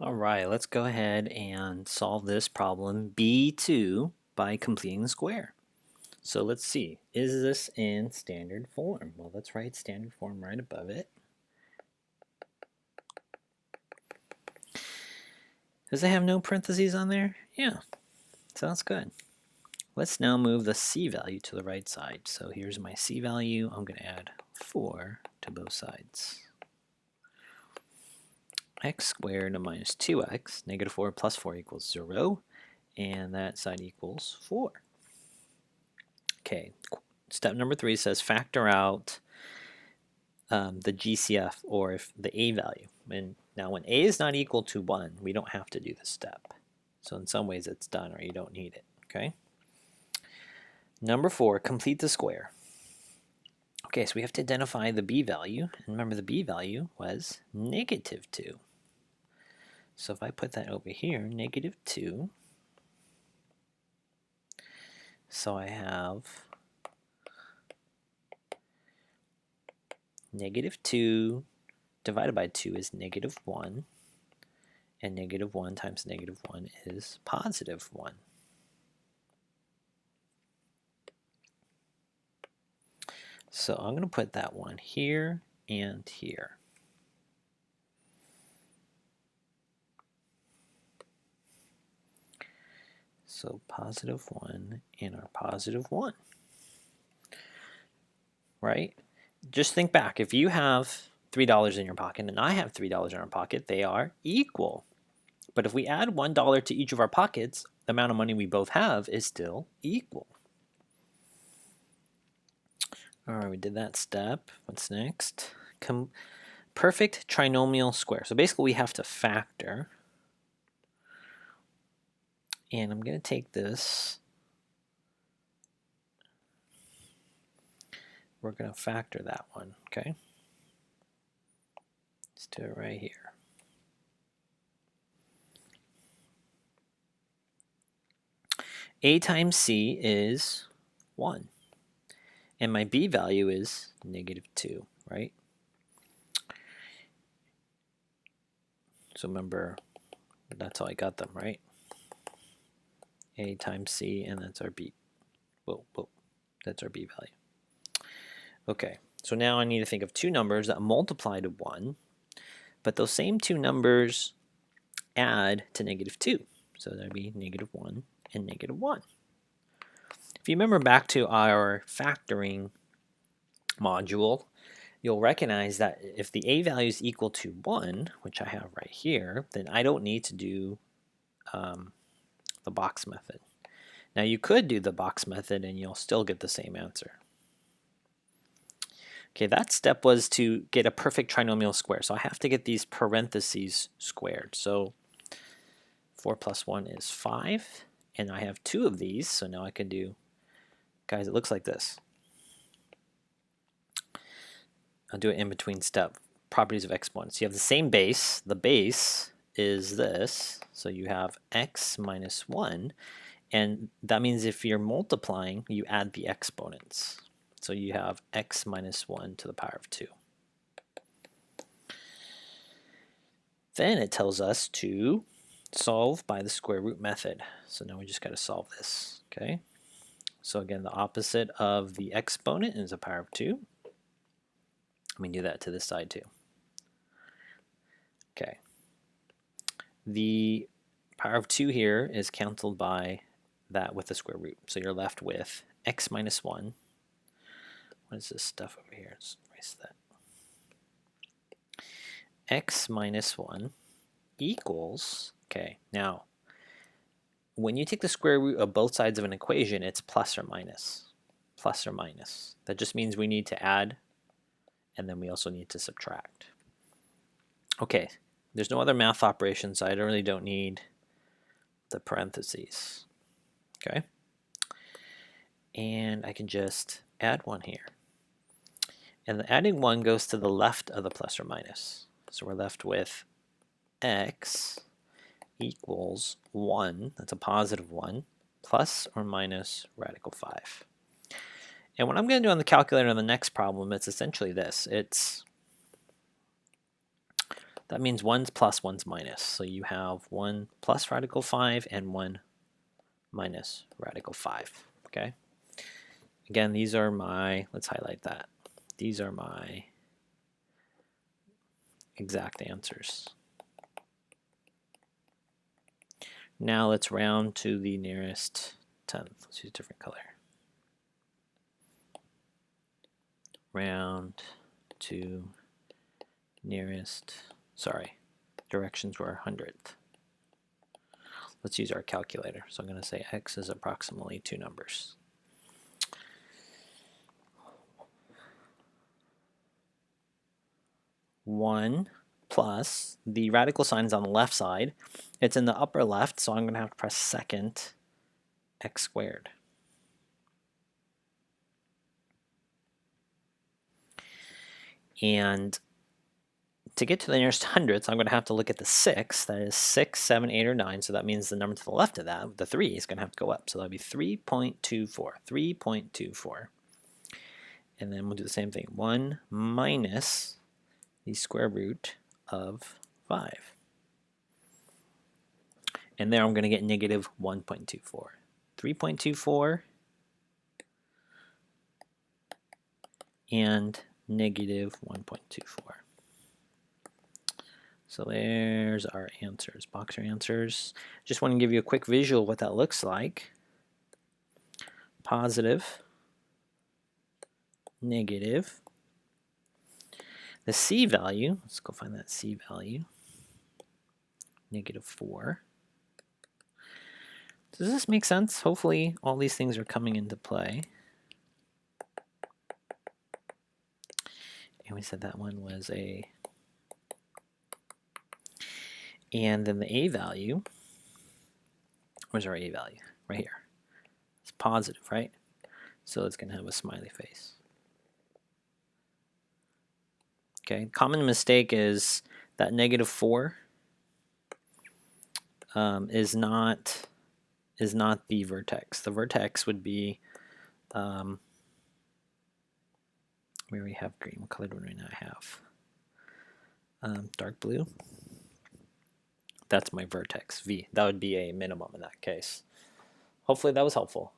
All right, let's go ahead and solve this problem B2 by completing the square. So let's see, is this in standard form? Well, let's write standard form right above it. Does it have no parentheses on there? Yeah, sounds good. Let's now move the c value to the right side. So here's my c value. I'm going to add 4 to both sides. X squared minus 2x, negative 4 plus 4 equals 0. And that side equals 4. Okay, step number 3 says factor out the GCF, or if the a value. And now when a is not equal to 1, we don't have to do this step. So in some ways it's done, or you don't need it. Okay. Number 4, complete the square. Okay, so we have to identify the b value. And remember, the b value was negative 2. So if I put that over here, negative 2. So I have negative 2 divided by 2 is negative 1. And negative 1 times negative 1 is positive 1. So I'm going to put that one here and here. So positive 1 and our positive 1. Right? Just think back. If you have $3 in your pocket and I have $3 in our pocket, they are equal. But if we add $1 to each of our pockets, the amount of money we both have is still equal. All right, we did that step. What's next? Perfect trinomial square. So basically we have to factor. And I'm going to take this. We're going to factor that one, okay? Let's do it right here. A times c is 1. And my b value is negative 2, right? So remember, that's how I got them, right? A times c, and that's our b. Whoa, that's our b value. Okay, so now I need to think of two numbers that multiply to 1, but those same two numbers add to negative 2. So that would be negative 1 and negative 1. If you remember back to our factoring module, you'll recognize that if the a value is equal to 1, which I have right here, then I don't need to do the box method. Now you could do the box method and you'll still get the same answer. Okay, that step was to get a perfect trinomial square. So I have to get these parentheses squared. So 4 plus 1 is 5. And I have 2 of these. So now I can do, guys, it looks like this. I'll do it in between step. Properties of exponents. You have the same base. The base is this. So you have x minus 1. And that means if you're multiplying, you add the exponents. So you have x minus 1 to the power of 2. Then it tells us to solve by the square root method. So now we just got to solve this. Okay. So again, the opposite of the exponent is a power of 2. Let me do that to this side too. Okay. The power of 2 here is canceled by that with the square root. So you're left with x minus 1. What is this stuff over here? Let's erase that. X minus 1 equals, okay, now when you take the square root of both sides of an equation, it's plus or minus. Plus or minus. That just means we need to add, and then we also need to subtract. Okay, there's no other math operations, so I really don't need the parentheses. Okay, and I can just add 1 here. And the adding 1 goes to the left of the plus or minus. So we're left with x equals 1, that's a positive 1, plus or minus radical 5. And what I'm going to do on the calculator on the next problem, it's essentially this. It's That means 1's plus, 1's minus. So you have 1 plus radical 5 and 1 minus radical 5. Okay. Again, these are my, let's highlight that. These are my exact answers. Now let's round to the nearest 10th. Let's use a different color. Round to nearest, sorry, directions were 100th. Let's use our calculator. So I'm going to say x is approximately 2 numbers. One plus, the radical sign is on the left side. It's in the upper left, so I'm going to have to press second x squared. And to get to the nearest hundredths, I'm going to have to look at the 6. That is 6, 7, 8, or 9. So that means the number to the left of that, the 3, is going to have to go up. So that'll be 3.24. 3.24. And then we'll do the same thing. 1 minus the square root of 5. And there I'm going to get negative 1.24. 3.24 and negative 1.24. So there's our answers, boxer answers. Just want to give you a quick visual of what that looks like. Positive, negative. The C value, let's go find that C value. Negative 4. Does this make sense? Hopefully all these things are coming into play. And we said that one was a... And then the A value, where's our A value? Right here. It's positive, right? So it's going to have a smiley face. Okay, common mistake is that negative 4 is not the vertex. The vertex would be where we have green. What color do we now have? Dark blue. That's my vertex, V. That would be a minimum in that case. Hopefully that was helpful.